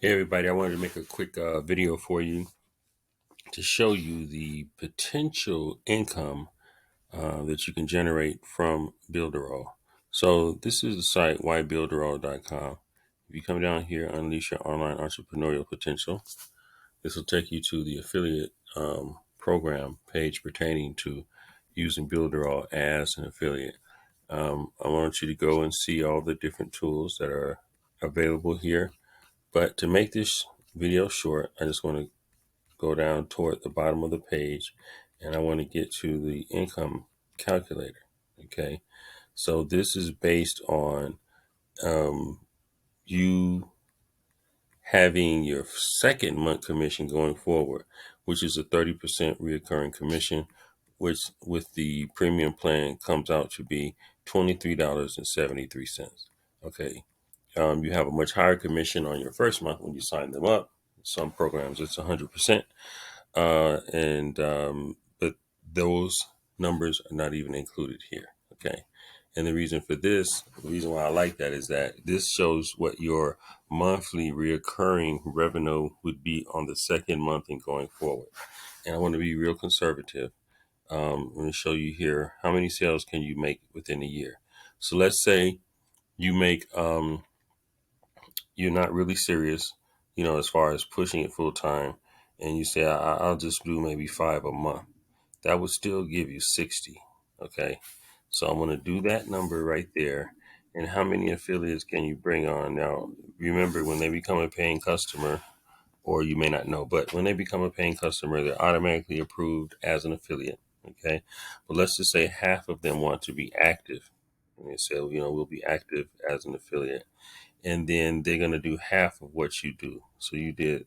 Hey everybody, I wanted to make a quick video for you to show you the potential income that you can generate from BuilderAll. So this is the site whybuilderall.com. If you come down here, unleash your online entrepreneurial potential, this will take you to the affiliate program page pertaining to using BuilderAll as an affiliate. I want you to go and see all the different tools that are available here. But to make this video short, I just want to go down toward the bottom of the page and I want to get to the income calculator. Okay. So this is based on you having your second month commission going forward, which is a 30% reoccurring commission, which with the premium plan comes out to be $23.73. Okay. You have a much higher commission on your first month when you sign them up. Some programs it's 100%, but those numbers are not even included here. Okay, and the reason for this, the reason why I like that is that this shows what your monthly reoccurring revenue would be on the second month and going forward. And I want to be real conservative. I'm going to show you here how many sales can you make within a year. So let's say you make you're not really serious, as far as pushing it full time, and you say, I'll just do maybe 5 a month. That would still give you 60. Okay. So I'm going to do that number right there. And how many affiliates can you bring on? Now, remember, when they become a paying customer, or you may not know, but when they become a paying customer, they're automatically approved as an affiliate. Okay. But let's just say half of them want to be active. And they say, we'll be active as an affiliate, and then they're going to do half of what you do. So you did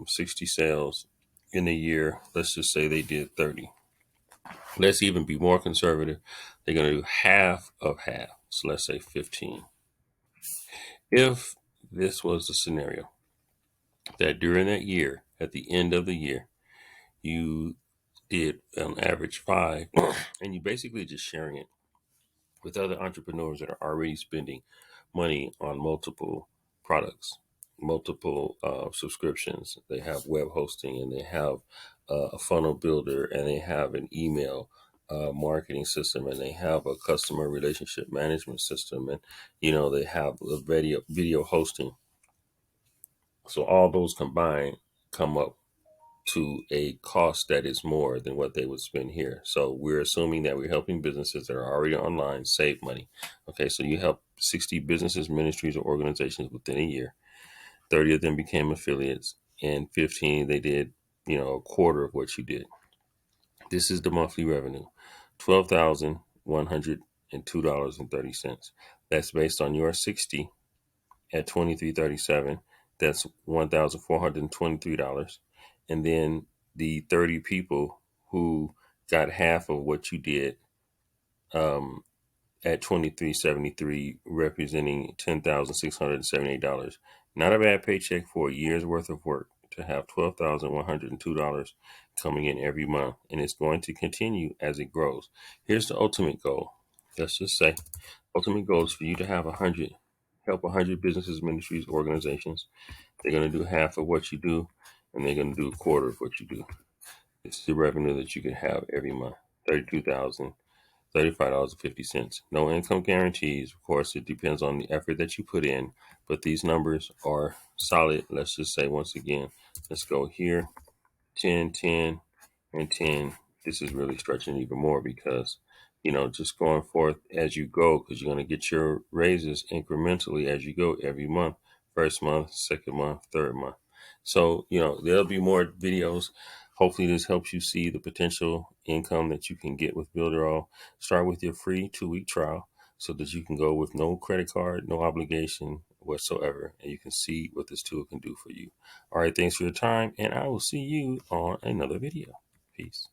60 sales in a year. Let's just say they did 30. Let's even be more conservative. They're going to do half of half. So let's say 15. If this was the scenario that during that year, at the end of the year, you did on average 5, and you basically just sharing it with other entrepreneurs that are already spending money on multiple products, multiple subscriptions. They have web hosting, and they have a funnel builder, and they have an email marketing system, and they have a customer relationship management system, and they have a video hosting. So all those combined come up to a cost that is more than what they would spend here. So we're assuming that we're helping businesses that are already online save money. Okay, so you help 60 businesses, ministries, or organizations within a year. 30 of them became affiliates, and 15 they did, a quarter of what you did. This is the monthly revenue, $12,102.30. That's based on your 60 at $23.37. That's $1,423. And then the 30 people who got half of what you did at $23.73, representing $10,678. Not a bad paycheck for a year's worth of work to have $12,102 coming in every month, and it's going to continue as it grows. Here's the ultimate goal. Let's just say ultimate goal is for you to have help 100 businesses, ministries, organizations. They're going to do half of what you do, and they're going to do a quarter of what you do. This is the revenue that you can have every month, $32,035.50. No income guarantees. Of course, it depends on the effort that you put in, but these numbers are solid. Let's just say, once again, let's go here, 10, 10, and 10. This is really stretching even more because, just going forth as you go, because you're going to get your raises incrementally as you go every month. First month, second month, third month. So, there'll be more videos. Hopefully this helps you see the potential income that you can get with BuilderAll. Start with your free 2-week trial so that you can go with no credit card, no obligation whatsoever, and you can see what this tool can do for you. All right, thanks for your time, and I will see you on another video. Peace.